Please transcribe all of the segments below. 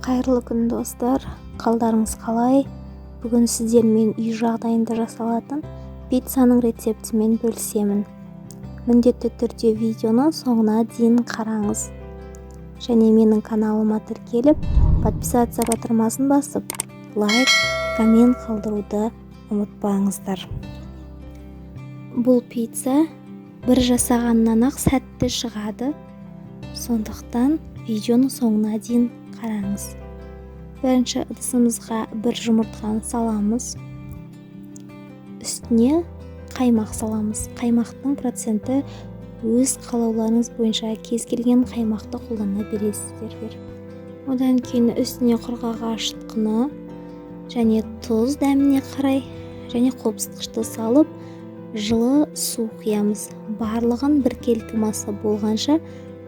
Қайырлы күн достар, қалдарыңыз қалай? Бүгін сіздермен үй жағдайында жасалатын пиццаның рецептімен бөлісемін. Міндетті түрде видеоны соңына дейін қараңыз. Және менің каналыма тіркеліп, подписация батырмасын басып, лайк, коммент қалдыруды ұмытпаңыздар. Бұл пицца бір жасағаннан-ақ сәтті шығады. Сондықтан видеоны соңына дейін қараңыз. Бірінші ыдысымызға бір жұмыртқаны саламыз. Үстіне қаймақ саламыз. Қаймақтың проценті өз қалауларыңыз бойынша кез келген қаймақты қолдана бересіздер. Одан кейін үстіне құрғағаш тұқыны және тұз дәміне қарай және қопсытқышты салып, жылы су құямыз. Барлығын біркелкі маса болғанша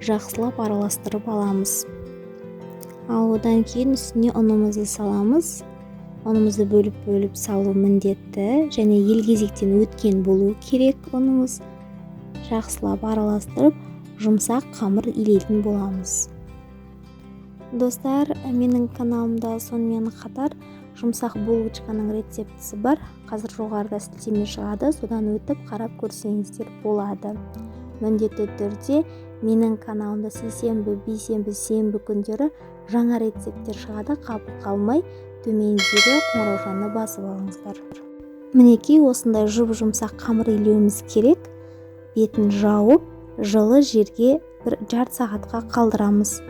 жақсылап араластырып аламыз. Ал одан кейін үстіне ұнымызды саламыз. Ұнымызды бөліп салу міндетті және елгезектен өткен болу керек ұнымыз. Жақсылап араластырып, жұмсақ қамыр илейтін боламыз. Достар, менің каналымда сонымен қатар жұмсақ булочканың рецептісі бар. Қазір жоғарыда сілтеме шығады, содан өтіп қарап көрсеңіздер болады. Міндетті түрде менің каналымда сейсенбі, бейсенбі, сенбі күндері жаңа рецепттер шығады. Қапы қалмай төмендегі қоңыраушаны басып алыңыздар. Мінекей осындай жұмсақ қамыр илеуіміз керек. Бетін жауып, жылы жерге бір жарты сағатқа қалдырамыз.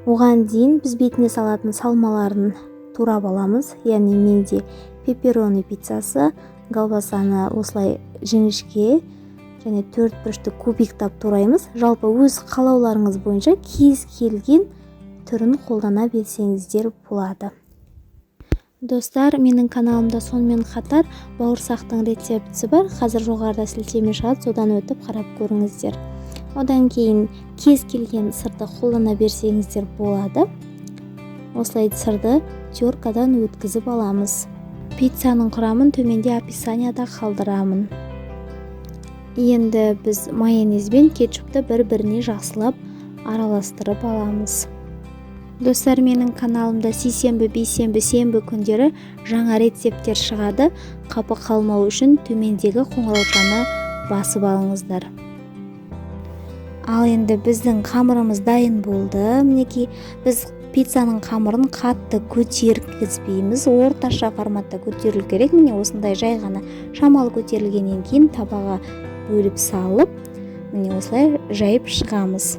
Оған дейін біз бетіне салатын салмаларын турап аламыз. Яғни менде пепперони пиццасы, колбасаны осылай жіңішке және 4 бұрышты кубиктап тураймыз. Жалпы өз қалауларыңыз бойынша кез келген түрін қолдана берсеңіздер болады. Достар, менің каналымда сонымен қатар бауырсақтың рецептісі бар. Қазір жоғарыда сілтеме шығады, содан өтіп қарап көріңіздер. Одан кейін кез келген сырды қолдана берсеңіздер болады. Осылай сырды теркадан өткізіп аламыз. Пиццаның құрамын төменде описанияда қалдырамын. Енді біз майонез бен кетчупты бір-біріне жақсылап араластырып аламыз. Достар, менің каналымда сейсенбі, бейсенбі, сенбі күндері жаңа рецепттер шығады. Қапы қалмау үшін төмендегі қоңыраушаны басып алыңыздар. Ал енді біздің қамырымыз дайын болды. Мінекей біз пиццаның қамырын қатты көтергізбейміз. Орташа форматта көтерілу керек. Міне осындай жай ғана шамалы көтерілгеннен кейін табаға бөліп салып, міне осылай жайып шығамыз.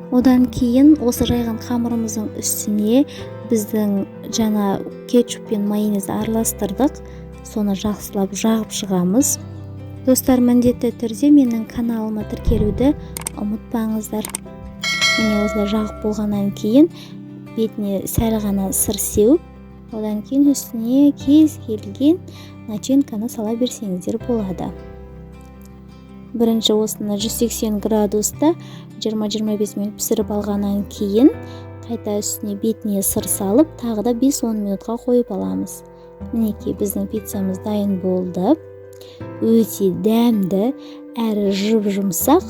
Одан кейін осы жайған қамырымыздың үстіне біздің жаңа кетчуп пен майонезді араластырдық. Соны жақсылап жағып шығамыз. Достар, міндетті түрде менің каналыма тіркелуді ұмытпаңыздар. Міне осылай жағып болғаннан кейін бетіне сәл ғана сыр сеуіп, одан кейін үстіне кез келген начинканы сала берсеңіздер болады. Бірінші осыны 180 градуста 20-25 минут пісіріп алғаннан кейін қайта үстіне бетіне сыр салып, тағы да 5-10 минутқа қойып аламыз. Мінекей біздің пиццамыз дайын болды. Өте дәмді әрі жұмсақ,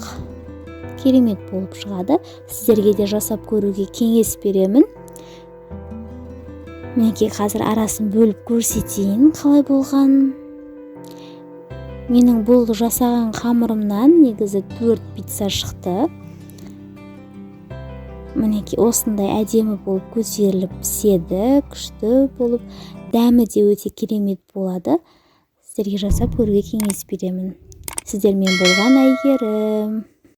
керемет болып шығады. Сіздерге де жасап көруге кеңес беремін. Мінекей қазір арасын бөліп көрсетейін қалай болған. Менің бұл жасаған қамырымнан негізі 4 пицца шықты. Мінекей осындай әдемі болып көтеріліп піседі, күшті болып, дәмі де өте керемет болады. Сіздерге жасап көруге кеңес беремін. Сіздермен болған Әйгерім.